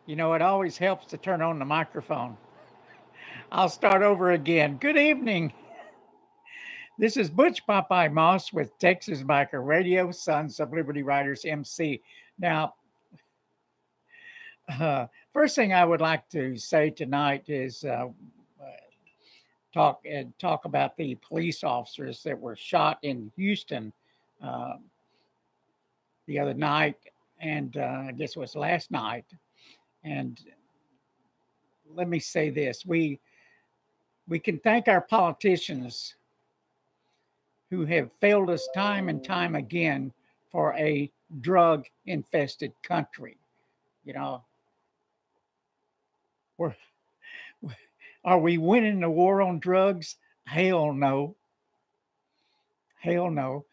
You know, it always helps to turn on the microphone. I'll start over again. Good evening. This is Butch Popeye Moss with Texas Biker Radio, Sons of Liberty Riders MC. Now, first thing I would like to say tonight is talk about the police officers that were shot in Houston uh, the other night, and I guess it was last night. And let me say this: we can thank our politicians who have failed us time and time again for a drug infested country. You know, we're, are we winning the war on drugs? Hell no. Hell no.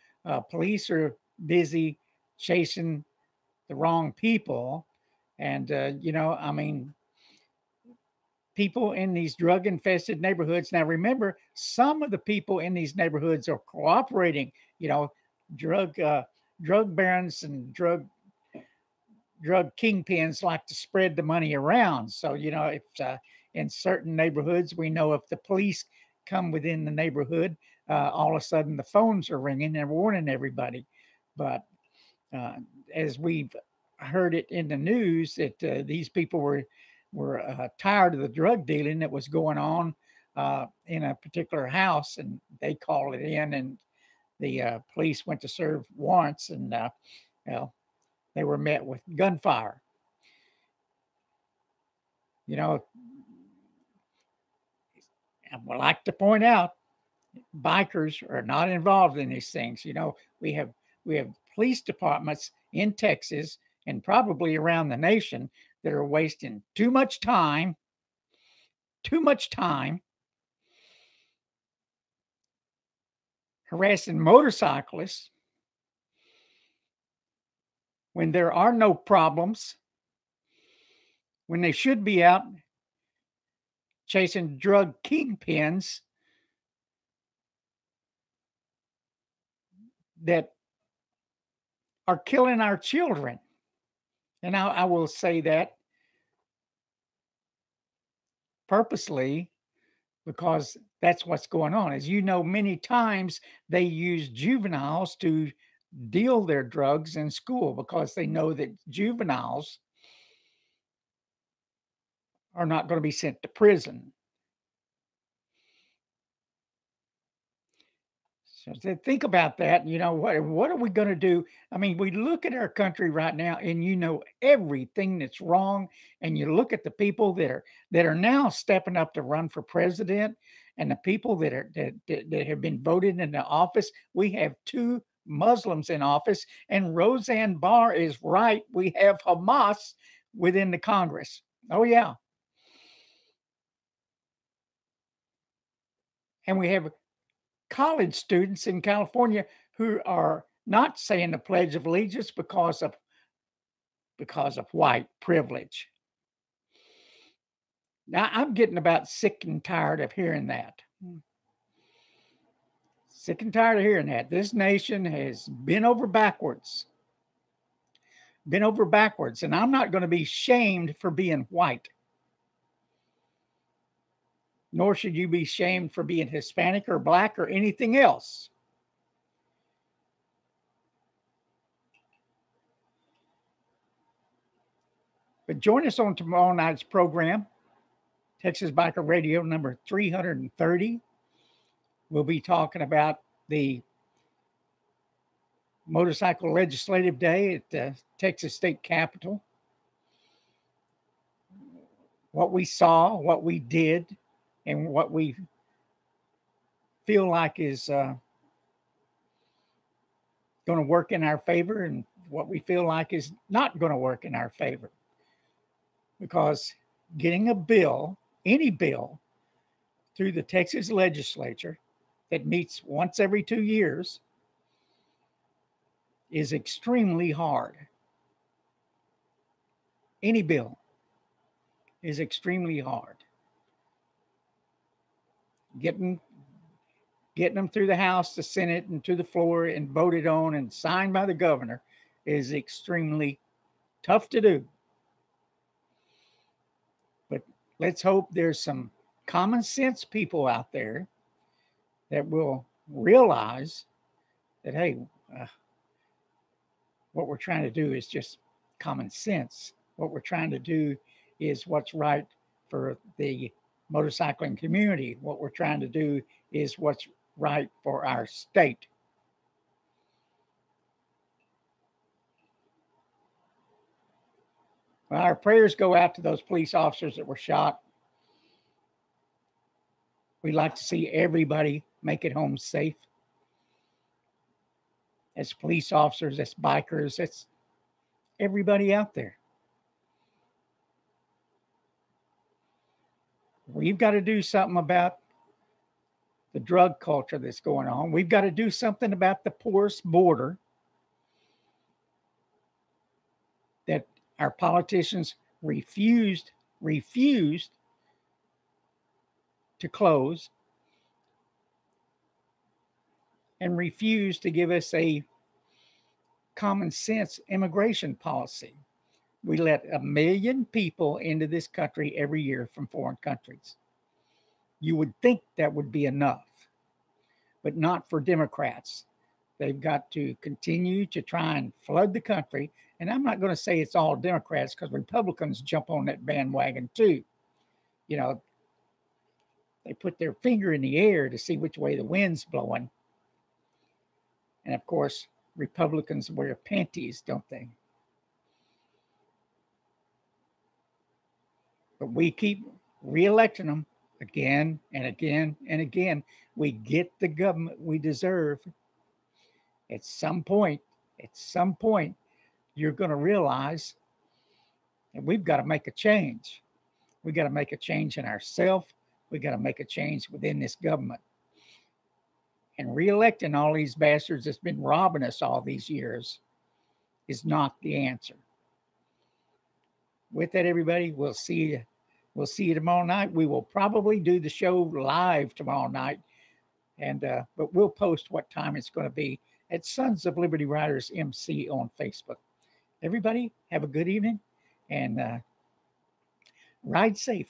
Police are busy chasing the wrong people. And, I mean, people in these drug infested neighborhoods. Now, remember, some of the people in these neighborhoods are cooperating, you know, drug, uh, drug barons and drug kingpins like to spread the money around. So, if in certain neighborhoods, we know if the police come within the neighborhood, all of a sudden the phones are ringing and warning everybody. But uh, as we've heard it in the news, that these people were tired of the drug dealing that was going on in a particular house, and they called it in, and the police went to serve warrants, and well, they were met with gunfire. You know, I would like to point out bikers are not involved in these things. We have police departments in Texas and probably around the nation that are wasting too much time harassing motorcyclists when there are no problems, when they should be out chasing drug kingpins that are killing our children. And I will say that purposely because that's what's going on. As you know, many times they use juveniles to deal their drugs in school because they know that juveniles are not going to be sent to prison. So think about that. What are we going to do? I mean, we look at our country right now, and everything that's wrong. And you look at the people that are now stepping up to run for president, and the people that have been voted into office. We have two Muslims in office, and Roseanne Barr is right. We have Hamas within the Congress. Oh yeah, and we have college students in California who are not saying the Pledge of Allegiance because of white privilege. Now I'm getting about sick and tired of hearing that. Sick and tired of hearing that. This nation has been over backwards, and I'm not going to be shamed for being white. Nor should you be shamed for being Hispanic or black or anything else. But join us on tomorrow night's program, Texas Biker Radio number 330. We'll be talking about the Motorcycle Legislative Day at the Texas State Capitol. What we saw, what we did, and what we feel like is going to work in our favor, and what we feel like is not going to work in our favor. Because getting a bill, any bill, through the Texas legislature that meets once every 2 years is extremely hard. Any bill is extremely hard. Getting them through the House, the Senate, and to the floor and voted on and signed by the governor is extremely tough to do. let's hope there's some common sense people out there that will realize that, hey, uh, what we're trying to do is just common sense. What we're trying to do is what's right for the motorcycling community. What we're trying to do is what's right for our state. Well, our prayers go out to those police officers that were shot. We'd like to see everybody make it home safe. As police officers, as bikers, as everybody out there. We've got to do something about the drug culture that's going on. We've got to do something about the porous border that our politicians refused to close and refused to give us a common sense immigration policy. We let 1 million people into this country every year from foreign countries. You would think that would be enough, but not for Democrats. They've got to continue to try and flood the country. And I'm not going to say it's all Democrats, because Republicans jump on that bandwagon too. You know, they put their finger in the air to see which way the wind's blowing. And of course, Republicans wear panties, don't they? But we keep reelecting them again and again and again. We get the government we deserve. At some point, you're going to realize that we've got to make a change. We've got to make a change in ourselves. We've got to make a change within this government. And reelecting all these bastards that's been robbing us all these years is not the answer. With that, everybody, we'll see you. We'll see you tomorrow night. We will probably do the show live tomorrow night, and but we'll post what time it's going to be at Sons of Liberty Riders MC on Facebook. Everybody, have a good evening, and ride safe.